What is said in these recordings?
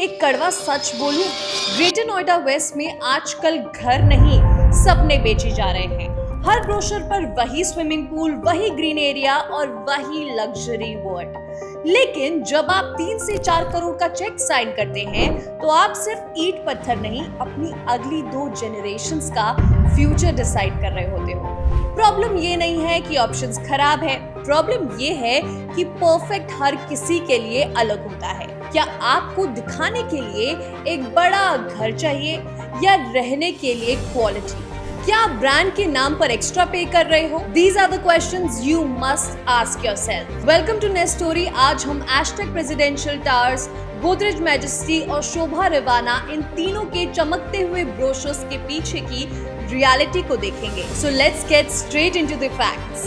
एक कड़वा सच बोलूं, ग्रेटर नोएडा वेस्ट में आजकल घर नहीं सपने बेचे जा रहे हैं। हर ब्रोशर पर वही स्विमिंग पूल, वही ग्रीन एरिया और वही लग्जरी वर्ड। लेकिन जब आप 3 से 4 करोड़ का चेक साइन करते हैं तो आप सिर्फ ईंट पत्थर नहीं, अपनी अगली 2 जनरेशंस का फ्यूचर डिसाइड कर रहे होते हो। प्रॉब्लम ये नहीं है कि ऑप्शंस खराब है, प्रॉब्लम ये है कि परफेक्ट हर किसी के लिए अलग होता है। क्या आपको दिखाने के लिए एक बड़ा घर चाहिए या रहने के लिए क्वालिटी? क्या आप ब्रांड के नाम पर एक्स्ट्रा पे कर रहे हो? These are the questions you must ask yourself. Welcome to Nest Story. आज हम asterisk presidential towers, Godrej majesty और शोभा रिवाना इन तीनों के चमकते हुए ब्रोशर्स के पीछे की रियलिटी को देखेंगे। So let's get straight into the facts.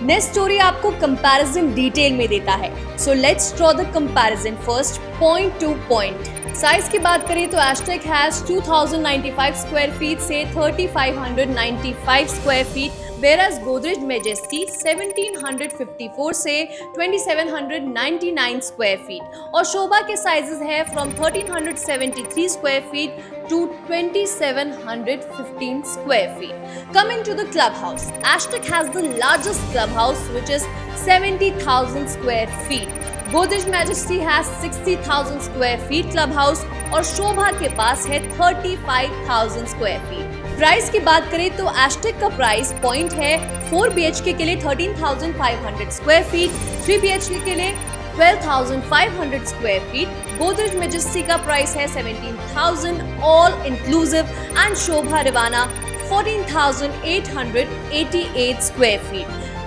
Nest story आपको कंपैरिजन डिटेल में देता है। So let's draw the comparison first, point two point. Size की बात करें तो एस्टेक हैज 2095 स्क्वायर फीट से 3595 square feet, whereas Godrej Majesty 1754 से 2799 स्क्वायर फीट और शोभा के साइजेस है from 1373 square feet to 2715 square feet. Coming to the clubhouse, Ashteck has the largest clubhouse which is 70,000 square feet. Godrej Majesty has 60,000 square feet clubhouse और शोभा के पास है 35,000 square feet. Price की बात करें तो एस्टेक का प्राइस पॉइंट है 4 BHK के लिए 13,500 स्क्वायर फीट, 3 BHK के लिए 12,500 स्क्वायर फीट। गोदरेज मैजेस्टी का प्राइस है 17,000 all inclusive and Sobha Rivana 14,888 square feet.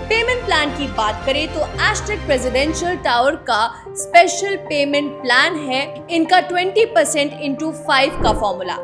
Payment plan की बात करें तो एस्टेक प्रेसिडेंशियल टावर का स्पेशल पेमेंट प्लान है इनका 20% into 5 का फॉर्मूला,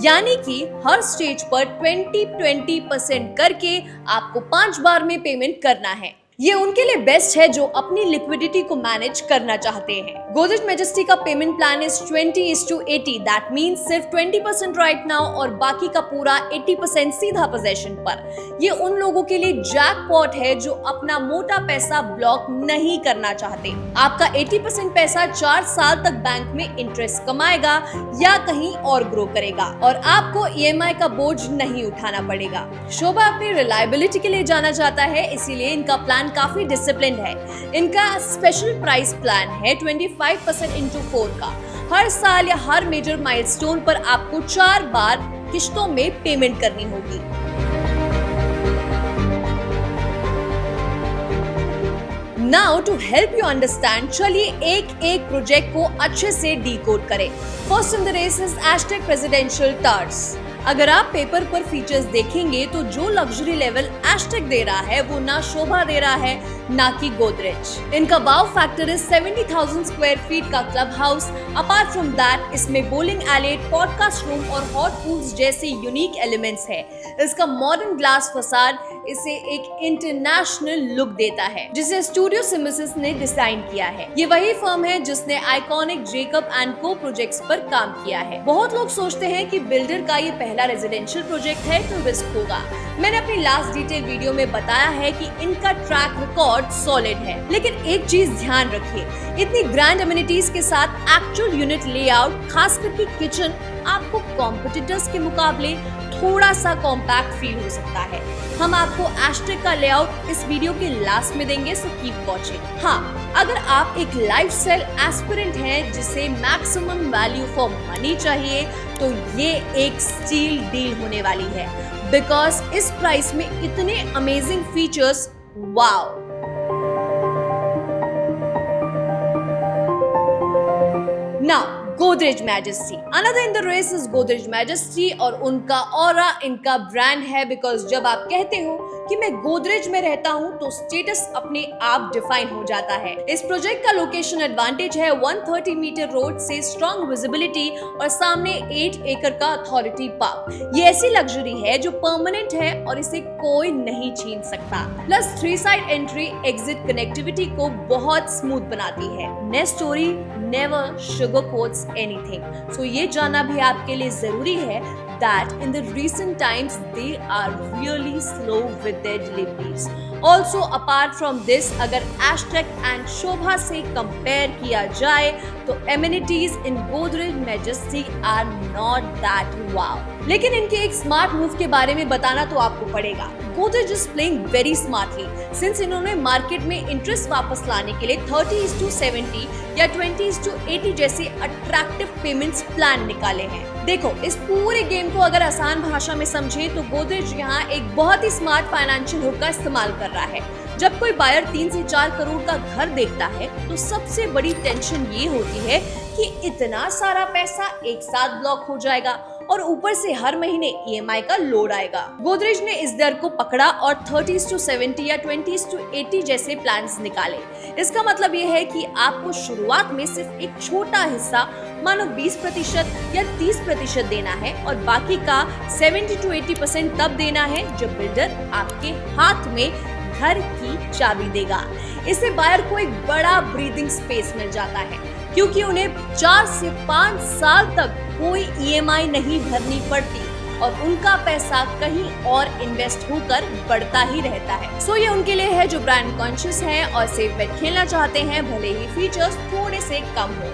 यानी कि हर स्टेज पर 20% करके आपको 5 बार में पेमेंट करना है। ये उनके लिए बेस्ट है जो अपनी लिक्विडिटी को मैनेज करना चाहते हैं। गोदरेज मैजेस्टी का payment plan is 20:80, that means सिर्फ 20% राइट नाउ और बाकी का पूरा 80% सीधा पोजेशन पर। ये उन लोगों के लिए जैकपॉट है जो अपना मोटा पैसा ब्लॉक नहीं करना चाहते। आपका 80% पैसा 4 साल तक बैंक में इंटरेस्ट कमाएगा या कहीं और ग्रो करेगा और आपको EMI का बोझ नहीं उठाना पड़ेगा। शोभा अपनी रिलायबिलिटी के लिए जाना जाता है, इसीलिए इनका प्लान काफी डिसिप्लिन्ड है। इनका स्पेशल प्राइस प्लान है 25% into 4 का। हर साल या हर मेजर माइलस्टोन पर आपको 4 बार किश्तों में पेमेंट करनी होगी। Now to help you understand, चलिए एक एक प्रोजेक्ट को अच्छे से डीकोड करें। First in the race is Astech presidential towers. अगर आप पेपर पर फीचर्स देखेंगे तो जो लग्जरी लेवल एस्टेक दे रहा है वो ना शोभा दे रहा है ना कि गोदरेज। इनका wow factor is 70,000 square feet का club house. Apart from that इसमें बोलिंग एले, पॉडकास्ट रूम और हॉट पूल्स जैसे यूनिक एलिमेंट्स है। इसका मॉडर्न ग्लास फसाड इसे एक इंटरनेशनल लुक देता है जिसे स्टूडियो सिम्बसिस ने डिजाइन किया है। ये वही फर्म है जिसने आइकॉनिक जेकब एंड को प्रोजेक्ट्स पर काम किया है। बहुत लोग सोचते हैं कि बिल्डर का ये पहला रेजिडेंशियल प्रोजेक्ट है तो रिस्क होगा। मैंने अपनी लास्ट डिटेल वीडियो में बताया है कि इनका ट्रैक रिकॉर्ड सॉलिड है, लेकिन एक चीज ध्यान रखिए, इतनी ग्रैंड एमिनिटीज के साथ एक्चुअल यूनिट लेआउट, खास करके किचन, आपको कॉम्पिटिटर्स के मुकाबले थोड़ा सा कॉम्पैक्ट फील हो सकता है। हम आपको एस्टेक का लेआउट इस वीडियो के लास्ट में देंगे, सो कीप वॉचिंग। हाँ, अगर आप एक लाइफस्टाइल एस्पिरेंट हैं जिसे मैक्सिमम वैल्यू फॉर मनी चाहिए तो ये एक स्टील डील होने वाली है, बिकॉज इस प्राइस में इतने amazing features, wow. Now Godrej Majesty. Another in the race is Godrej Majesty और उनका ऑरा इनका ब्रांड है, बिकॉज जब आप कहते हो कि मैं गोदरेज में रहता हूँ तो स्टेटस अपने आप डिफाइन हो जाता है। इस प्रोजेक्ट का लोकेशन एडवांटेज है 130 मीटर रोड से स्ट्रॉन्ग विजिबिलिटी और सामने 8 एकड़ का अथॉरिटी पार्क। ये ऐसी लग्जरी है जो परमानेंट है और इसे कोई नहीं छीन सकता। Plus 3 side entry exit connectivity को बहुत स्मूथ बनाती है। Nest story never sugarcoats anything. So ये जानना भी आपके लिए जरूरी है that in the recent times they are really slow with their deliveries. Also apart from this, अगर एस्टेक एंड शोभा से कंपेयर किया जाए तो amenities in Godrej Majesty are not that wow. लेकिन इनके एक स्मार्ट मूव के बारे में बताना तो आपको पड़ेगा। Godrej is playing very smartly since इन्होंने मार्केट में इंटरेस्ट वापस लाने के लिए 30:70 या 20:80 जैसे अट्रैक्टिव पेमेंट्स प्लान निकाले हैं। देखो, इस पूरे गेम को अगर आसान भाषा में समझें तो गोदरेज यहाँ एक बहुत ही स्मार्ट फाइनेंशियल हुक का इस्तेमाल कर रहा है। जब कोई बायर 3 से 4 करोड़ का घर देखता है तो सबसे बड़ी टेंशन ये होती है कि इतना सारा पैसा एक साथ ब्लॉक हो जाएगा और ऊपर से हर महीने EMI का लोड आएगा। गोदरेज ने इस डर को पकड़ा और 30:70 या 20:80 जैसे प्लान्स निकाले। इसका मतलब ये है कि आपको शुरुआत में सिर्फ एक छोटा हिस्सा, मानो 20% या 30% देना है और बाकी का 70-80% तब देना है जब बिल्डर आपके हाथ में घर की चाबी देगा। इससे बायर को एक बड़ा ब्रीदिंग स्पेस मिल जाता है क्योंकि उन्हें 4 से 5 साल तक कोई EMI नहीं भरनी पड़ती और उनका पैसा कहीं और इन्वेस्ट होकर बढ़ता ही रहता है। सो ये उनके लिए है जो ब्रांड कॉन्शियस हैं और सेफ बेट खेलना चाहते हैं, भले ही फीचर्स थोड़े से कम हो।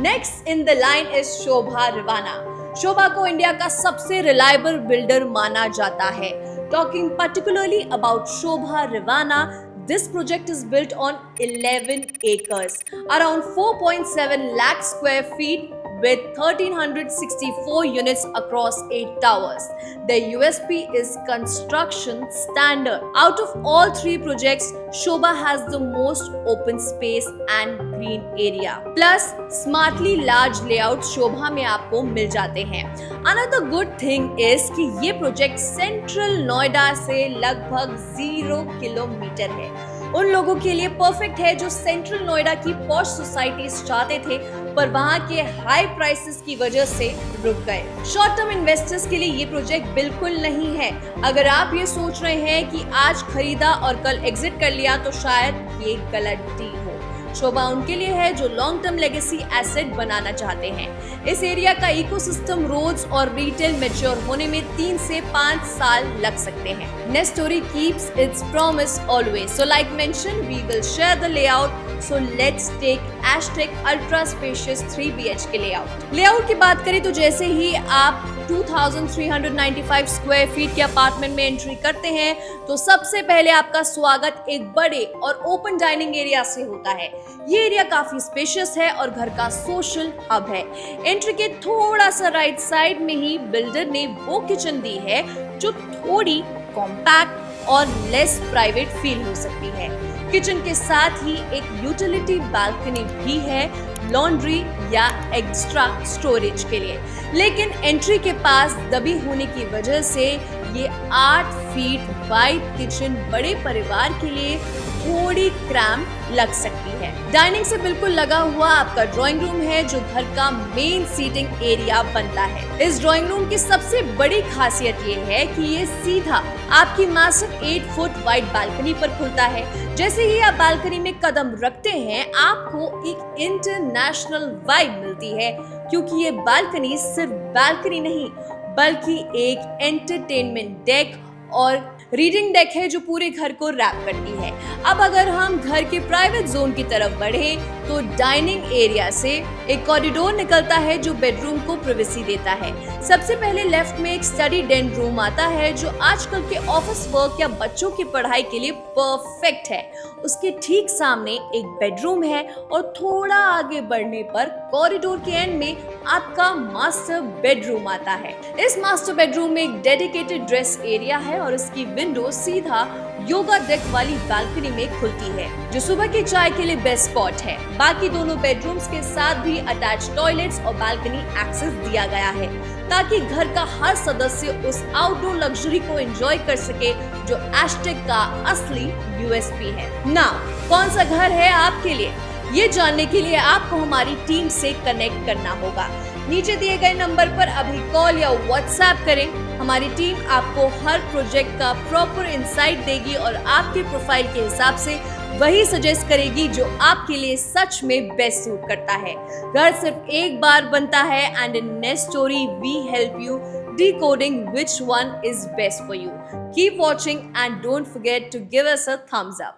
Next in the line is Sobha Rivana. Sobha को इंडिया का सबसे रिलायबल बिल्डर माना जाता है। Talking particularly about Sobha Rivana, this project is built on 11 acres, around 4.7 lakh square feet with 1364 units across 8 towers. Their USP is construction standard. Out of all 3 projects, Shobha has the most open space and green area. Plus, smartly large layout Shobha में आपको मिल जाते हैं. Another good thing is कि ये project central Noida से लगभग 0 kilometre है। उन लोगों के लिए परफेक्ट है जो सेंट्रल नोएडा की पॉश सोसाइटीज चाहते थे पर वहां के हाई प्राइसेस की वजह से रुक गए। शॉर्ट टर्म इन्वेस्टर्स के लिए ये प्रोजेक्ट बिल्कुल नहीं है। अगर आप ये सोच रहे हैं कि आज खरीदा और कल एग्जिट कर लिया तो शायद ये गलत डील हो। शोभा उनके लिए है जो लॉन्ग टर्म लेगेसी एसेट बनाना चाहते हैं। इस एरिया का इकोसिस्टम रोड्स और रिटेल मैच्योर होने में 3 से 5 साल लग सकते हैं। Next story keeps its promise always. So like mention we will share the layout. So let's take Astech ultra spacious 3 BHK layout. Layout की बात करें तो जैसे ही आप 2395 स्क्वायर फीट के अपार्टमेंट में एंट्री करते हैं तो सबसे पहले आपका स्वागत एक बड़े और ओपन डाइनिंग एरिया से होता है। ये एरिया काफी स्पेशियस है और घर का सोशल हब है। एंट्री के थोड़ा सा राइट साइड में ही बिल्डर ने वो किचन दी है जो थोड़ी कॉम्पैक्ट और लेस प्राइवेट फील हो सकती है। किचन के साथ ही एक यूटिलिटी बालकनी भी है, लॉन्ड्री या एक्स्ट्रा स्टोरेज के लिए। लेकिन एंट्री के पास दबी होने की वजह से ये 8 फीट वाइड किचन बड़े परिवार के लिए थोड़ी क्रैम्प लग सकती है। डाइनिंग से बिल्कुल लगा हुआ आपका ड्राइंग रूम है जो घर का मेन सीटिंग एरिया बनता है। इस ड्राइंग रूम की सबसे बड़ी खासियत ये है कि ये सीधा आपकी मैसिव 8 फुट वाइड बालकनी पर खुलता है। जैसे ही आप बालकनी में कदम रखते हैं आपको एक इंटरनेशनल वाइब मिलती है क्योंकि ये बालकनी सिर्फ बालकनी नहीं बल्कि एक एंटरटेनमेंट डेक और रीडिंग डेक है जो पूरे घर को रैप करती है। अब अगर हम घर के प्राइवेट जोन की तरफ बढ़ें तो डाइनिंग एरिया से एक कॉरिडोर निकलता है जो बेडरूम को प्राइवेसी देता है। सबसे पहले लेफ्ट में एक स्टडी डेन रूम आता है जो आजकल के ऑफिस वर्क या बच्चों की पढ़ाई के लिए परफेक्ट है। उसके ठीक सामने एक बेडरूम है और थोड़ा आगे बढ़ने पर कॉरिडोर के एंड में आपका मास्टर बेडरूम आता है। इस मास्टर बेडरूम में एक डेडिकेटेड ड्रेस एरिया है और इसकी विंडो सीधा योगा डेक वाली बालकनी में खुलती है जो सुबह की चाय के लिए बेस्ट स्पॉट है। बाकी दोनों बेडरूम्स के साथ भी अटैच टॉयलेट्स और बालकनी एक्सेस दिया गया है ताकि घर का हर सदस्य उस आउटडोर लग्जरी को एंजॉय कर सके जो एस्टेक का असली यूएसपी है। नाउ कौन सा घर है आपके लिए, ये जानने के लिए आपको हमारी टीम से कनेक्ट करना होगा। नीचे दिए गए नंबर पर अभी कॉल या व्हाट्सएप करें। हमारी टीम आपको हर प्रोजेक्ट का प्रॉपर इंसाइट देगी और आपके प्रोफाइल के हिसाब से वही सजेस्ट करेगी जो आपके लिए सच में बेस्ट सूट करता है। घर सिर्फ एक बार बनता है and in next story we help you decoding which one is best for you. Keep watching and don't forget to give us a thumbs up.